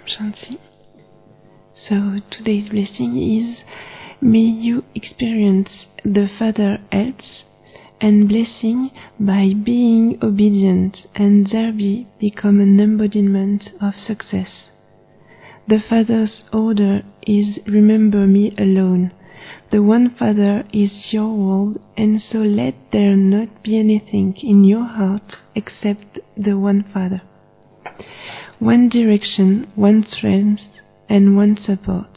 Shanti. So today's blessing is, may you experience the Father helps and blessing by being obedient and thereby become an embodiment of success. The Father's order is remember me alone. The one Father is your world, and so let there not be anything in your heart except the one Father. One direction, one strength, and one support.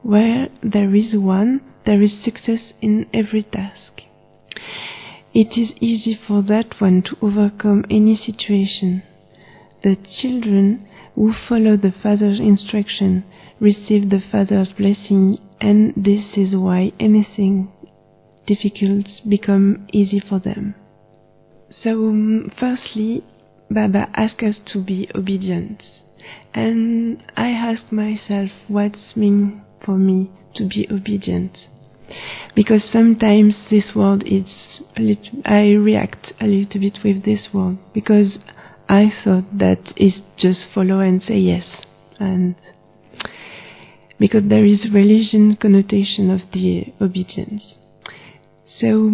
Where there is one, there is success in every task. It is easy for that one to overcome any situation. The children who follow the Father's instruction receive the Father's blessing, and this is why anything difficult becomes easy for them. So, firstly, Baba asks us to be obedient. And I ask myself what's mean for me to be obedient. Because sometimes this world is I react a little bit with this world because I thought that it's just follow and say yes, and because there is religion connotation of the obedience. So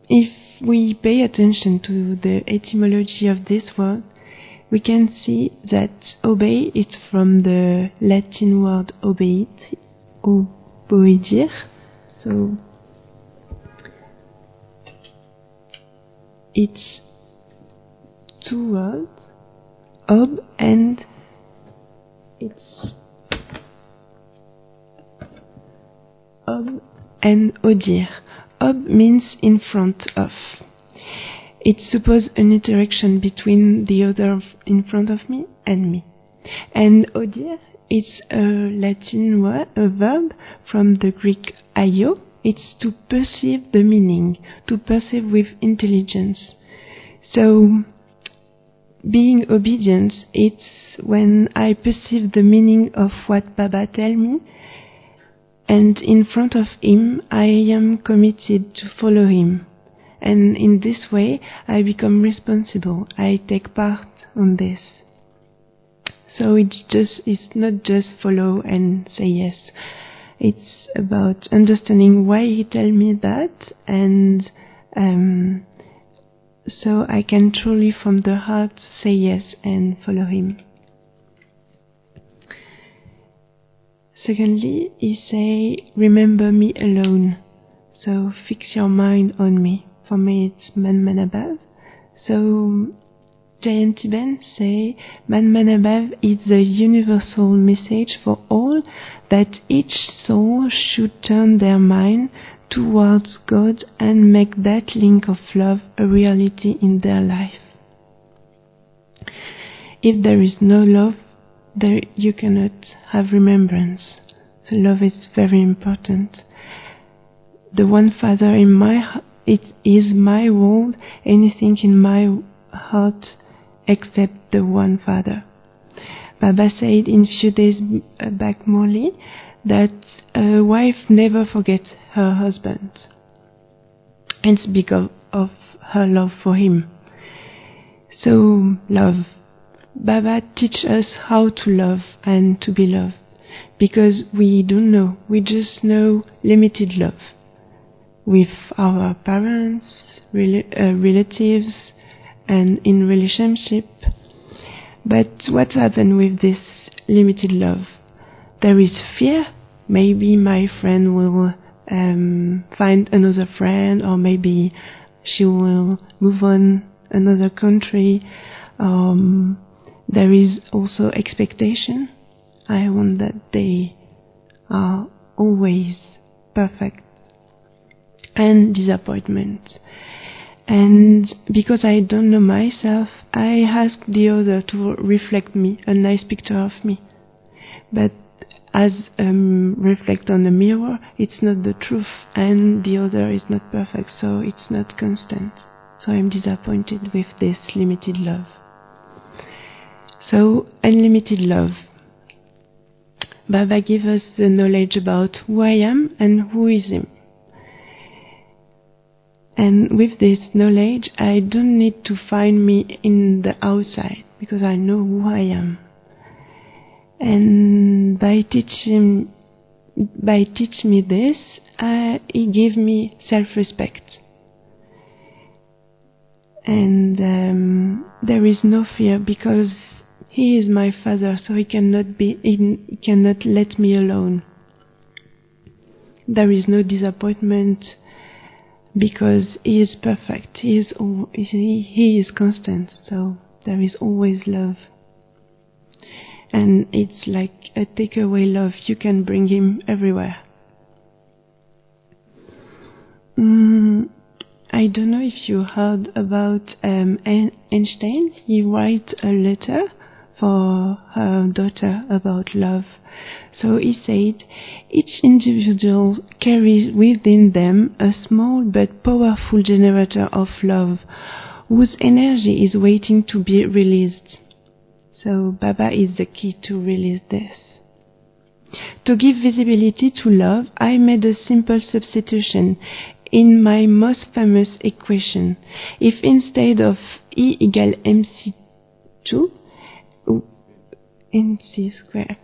if we pay attention to the etymology of this word, we can see that obey is from the Latin word obedir. So it's two words, ob, and it's ob and odir. Ob means in front of. It supposes an interaction between the other in front of me and me. And odir, it's a Latin word, a verb from the Greek aio. It's to perceive the meaning, to perceive with intelligence. So, being obedient, it's when I perceive the meaning of what Baba tell me, and in front of him, I am committed to follow him. And in this way, I become responsible. I take part on this. So it's not just follow and say yes. It's about understanding why he tell me that, and so I can truly from the heart say yes and follow him. Secondly, he say, remember me alone. So fix your mind on me. For me, it's Man above. So Giant Tiben say, Man above is the universal message for all, that each soul should turn their mind towards God and make that link of love a reality in their life. If there is no love, there you cannot have remembrance. So love is very important. The one Father in my heart, it is my world, anything in my heart except the one Father. Baba said in few days back morely that a wife never forgets her husband. It's because of her love for him. So love. Baba teach us how to love and to be loved, because we don't know. We just know limited love with our parents, relatives, and in relationship. But what happened with this limited love? There is fear. Maybe my friend will find another friend, or maybe she will move on another country. There is also expectation. I want that they are always perfect, and disappointment. And because I don't know myself, I ask the other to reflect me, a nice picture of me. But as reflect on the mirror, it's not the truth, and the other is not perfect, so it's not constant. So I'm disappointed with this limited love. So unlimited love. Baba gives us the knowledge about who I am and who is him. And with this knowledge, I don't need to find me in the outside, because I know who I am. And by teaching me this, he gave me self-respect. And there is no fear, because he is my father, so he cannot let me alone. There is no disappointment, because he is perfect. He is constant, so there is always love. And it's like a takeaway love. You can bring him everywhere. I don't know if you heard about Einstein. He wrote a letter for her daughter about love. So he said, each individual carries within them a small but powerful generator of love, whose energy is waiting to be released. So Baba is the key to release this. To give visibility to love, I made a simple substitution in my most famous equation. If instead of E equals mc2, mc squared,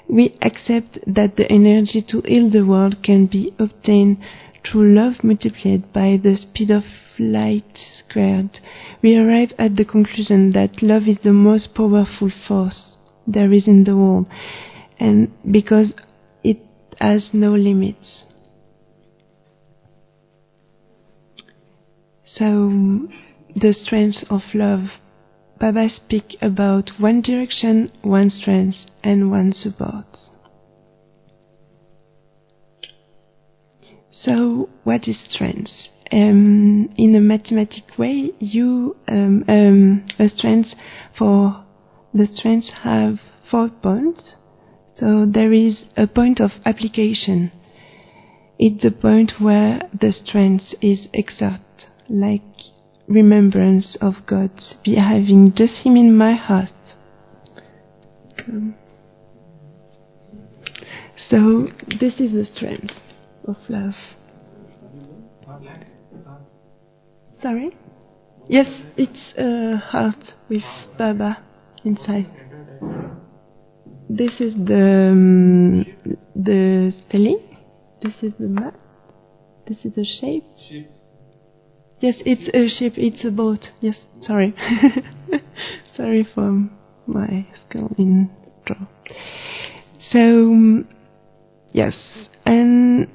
we accept that the energy to heal the world can be obtained through love multiplied by the speed of light squared, we arrive at the conclusion that love is the most powerful force there is in the world, and because it has no limits. So, the strength of love. Baba speaks about one direction, one strength, and one support. So, what is strength? In a mathematic way, a strength for the strengths have 4 points. So there is a point of application. It's the point where the strength is exerted, like remembrance of God, be having just Him in my heart. So this is the strength of love. Sorry? Yes, it's a heart with Baba inside. This is the stelling. This is the map. This is the shape. Ship. Yes, it's a ship. It's a boat. Yes, sorry. Sorry for my skill in draw. So yes, and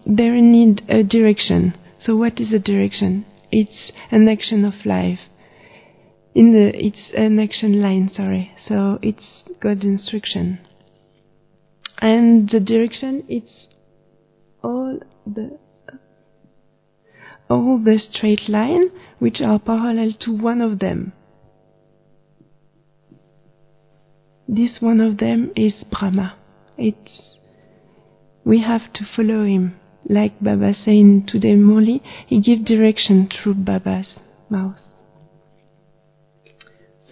there need a direction. So what is a direction? It's an action of life. It's an action line, sorry. So it's God's instruction. And the direction, it's all the straight line which are parallel to one of them. This one of them is Brahma. We have to follow him. Like Baba saying today, Moli, he gives direction through Baba's mouth.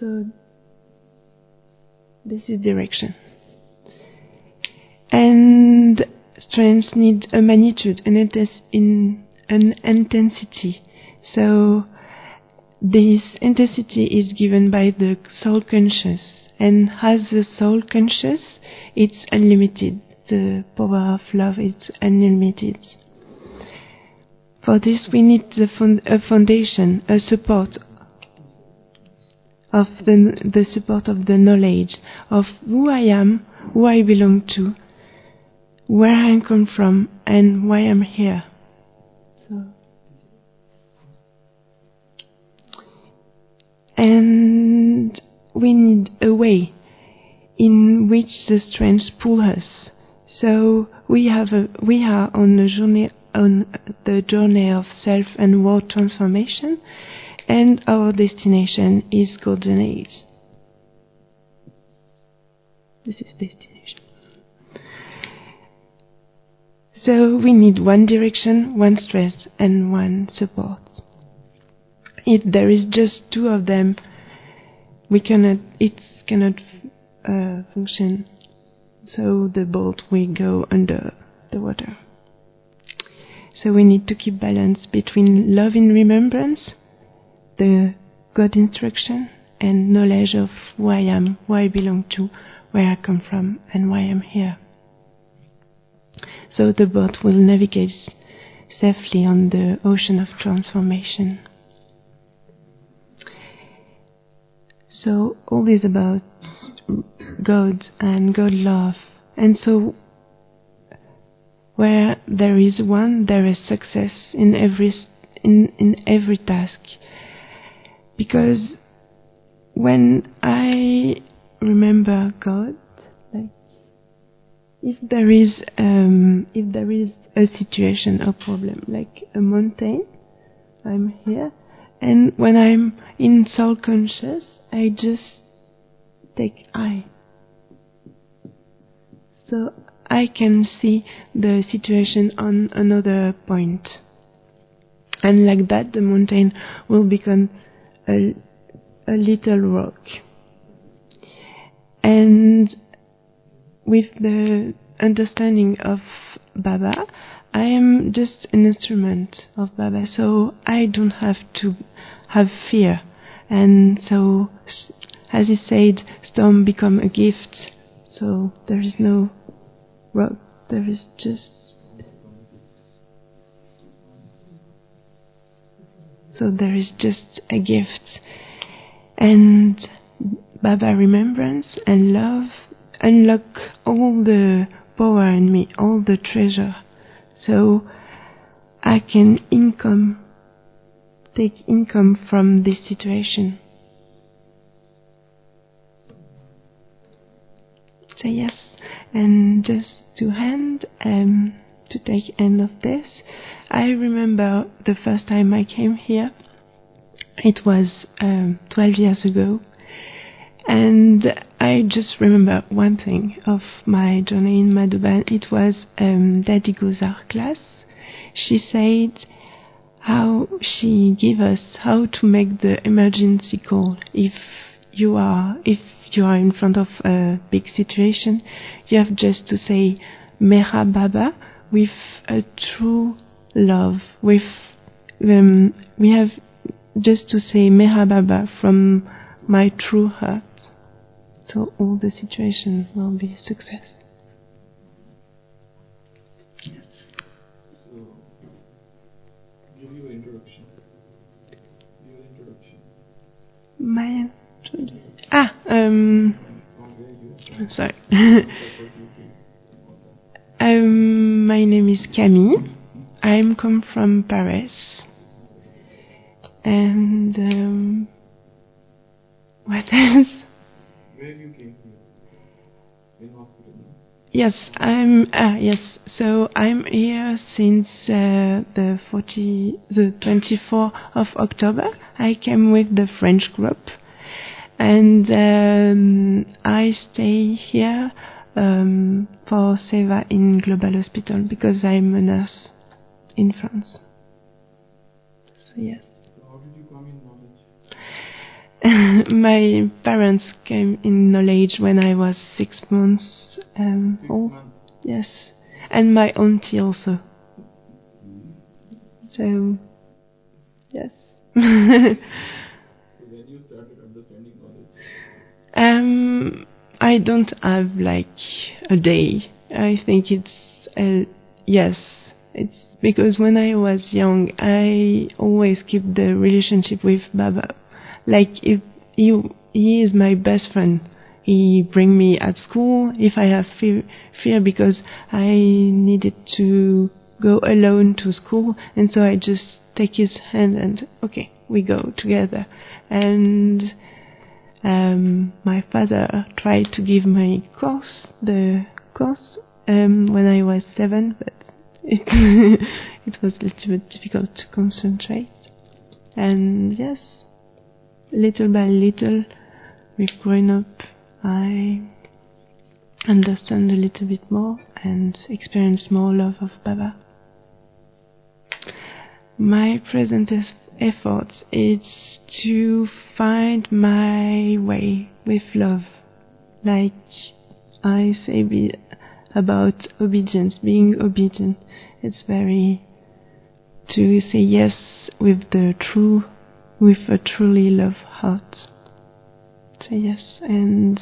So this is direction. And strength needs a magnitude, an intensity. So this intensity is given by the soul conscious. And as the soul conscious, it's unlimited. The power of love is unlimited. For this we need a foundation, a support of the support of the knowledge of who I am, who I belong to, where I come from, and why I'm here. And we need a way in which the strengths pull us. So we are on the journey of self and world transformation, and our destination is Golden Age. This is destination. So we need one direction, one strength, and one support. If there is just 2 of them, it cannot function. So the boat will go under the water. So we need to keep balance between love in remembrance, the God instruction, and knowledge of who I am, who I belong to, where I come from, and why I'm here. So the boat will navigate safely on the ocean of transformation. So all is about God and God love. And so where there is one, there is success in every task. Because when I remember God, like if there is a situation, a problem, like a mountain, I'm here, and when I'm in soul conscious, I just take I. So I can see the situation on another point. And like that, the mountain will become a little rock. And with the understanding of Baba, I am just an instrument of Baba, so I don't have to have fear. And so, as he said, storm become a gift. So there is no rock, there is just... So there is just a gift. And Baba remembrance and love unlock all the power in me, all the treasure. So I can take income from this situation. So yes, and just to take end of this, I remember the first time I came here. It was 12 years ago, and I just remember one thing of my journey in Madhuban. It was Daddy Gozar class. She said how she gave us how to make the emergency call. If you are in front of a big situation, you have just to say Mera Baba with a true love. We have just to say Mera Baba from my true heart. So all the situation will be a success. So, give your introduction. My introduction. Sorry. My name is Camille. I come from Paris. And what else? Where you came here? In hospital, no? Yes, yes. So I'm here since the 24th of October. I came with the French group, and I stay here for Shiva in Global Hospital because I'm a nurse in France. So yes. So how did you come in knowledge? My parents came in knowledge when I was 6 months old. 6 months? Yes, and my auntie also. So, yes. So when you started understanding knowledge? I don't have like a day. I think it's yes. It's because when I was young, I always keep the relationship with Baba. Like if he is my best friend. He bring me at school if I have fear because I needed to go alone to school, and so I just take his hand and okay, we go together. And my father tried to give my the course when I was 7, but it was a little bit difficult to concentrate. And yes, little by little, we've grown up. I understand a little bit more and experience more love of Baba. My present effort is to find my way with love. Like I say about obedience, being obedient. It's very to say yes with a truly love heart. So yes, and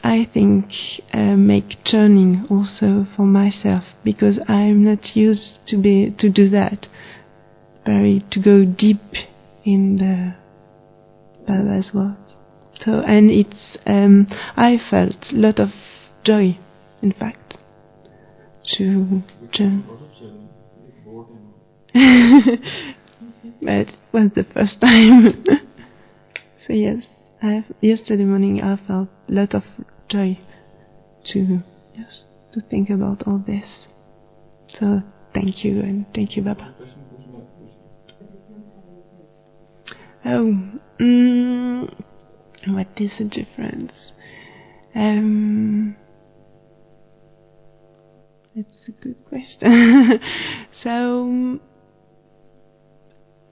I think make turning also for myself, because I'm not used to do that, to go deep in the Baba's words. So, and it's I felt a lot of joy, in fact, to turn. But it was the first time. So yes, yesterday morning I felt a lot of joy to think about all this. So thank you, and thank you, Baba. Oh, what is the difference? That's a good question. So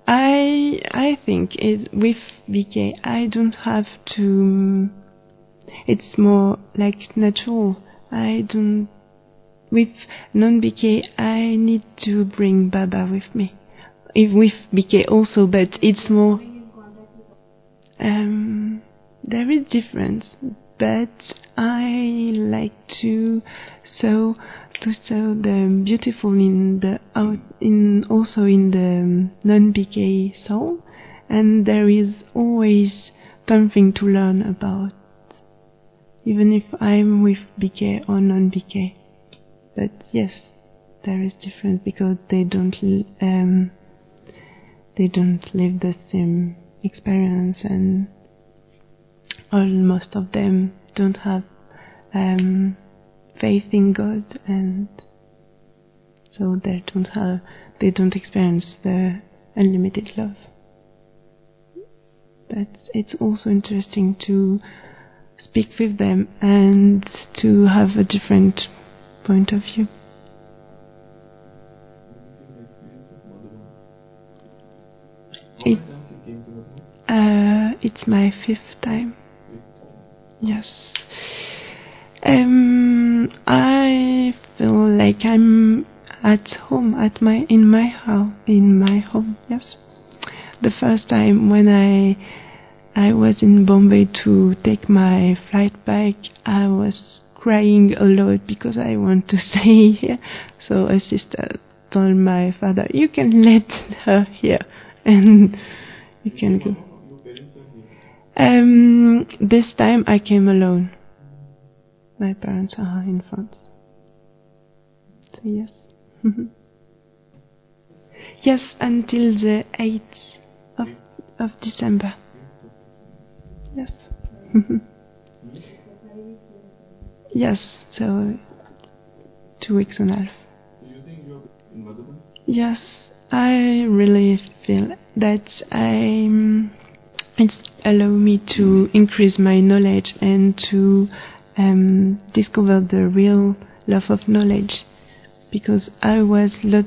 I think with BK I don't have to. It's more like natural. I don't. With non-BK I need to bring Baba with me. With BK also, but it's more. There is difference, but I like to saw the beautiful in the also in the non-BK soul, and there is always something to learn about, even if I'm with BK or non-BK. But yes, there is difference because they don't live the same experience, and most of them don't have faith in God, and so they don't experience the unlimited love. But it's also interesting to speak with them and to have a different point of view. It's my 5th time. Yes. I feel like I'm at home in my home. Yes. The first time when I was in Bombay to take my flight back, I was crying a lot because I want to stay here. So a sister told my father, "You can let her here, and you can go." This time I came alone. My parents are in France. So yes. Yes, until the 8th of December. Yes. Yes, so 2 weeks and a half. Do you think you're in Madhuban? Yes, I really feel that it's allow me to increase my knowledge and to discover the real love of knowledge, because I was a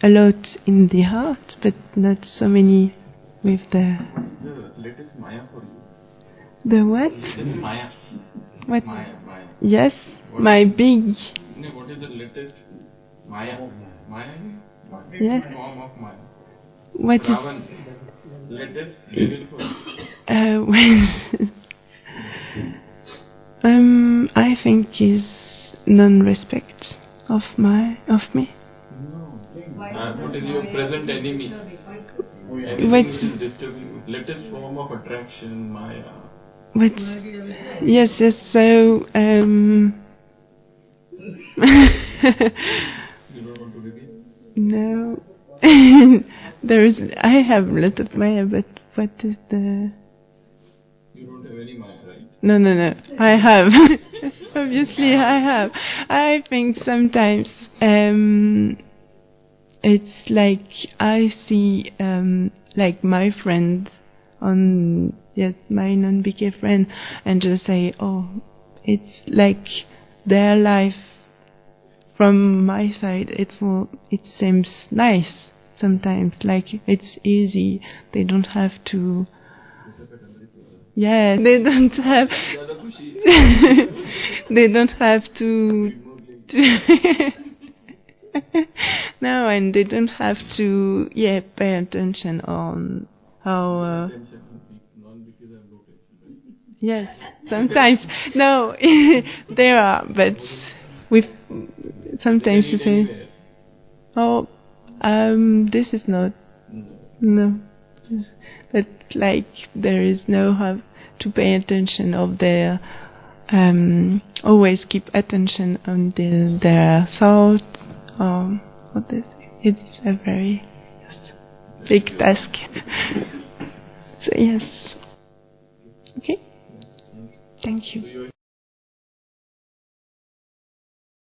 lot in the heart, but not so many with the latest Maya for you. The what? Latest Maya. What? Maya. Yes, what my big. No, what is the latest Maya? Maya is Yes. form of Maya. What Ravan, latest devil for I think is non-respect of me. No. What is your present enemy? Anything What? which is disturbing. Latest form of attraction, Maya. What? Yes. So You don't want to reveal? no. I have a lot of Maya, but what is the? You don't have any Maya, right? No. I have. Obviously, I have. I think sometimes it's like I see like my friend my non-BK friend, and just say, oh, it's like their life. From my side, it seems nice sometimes, like it's easy. They don't have to. Yeah, they don't have. They don't have to. No, and they don't have to. Yeah, pay attention on how. Yes, sometimes. No, there are, but with sometimes you say, oh, this is not, no. But like there is no have to pay attention of their, always keep attention on their thoughts, or what they say. It's a very big task. So yes. Okay. Thank you.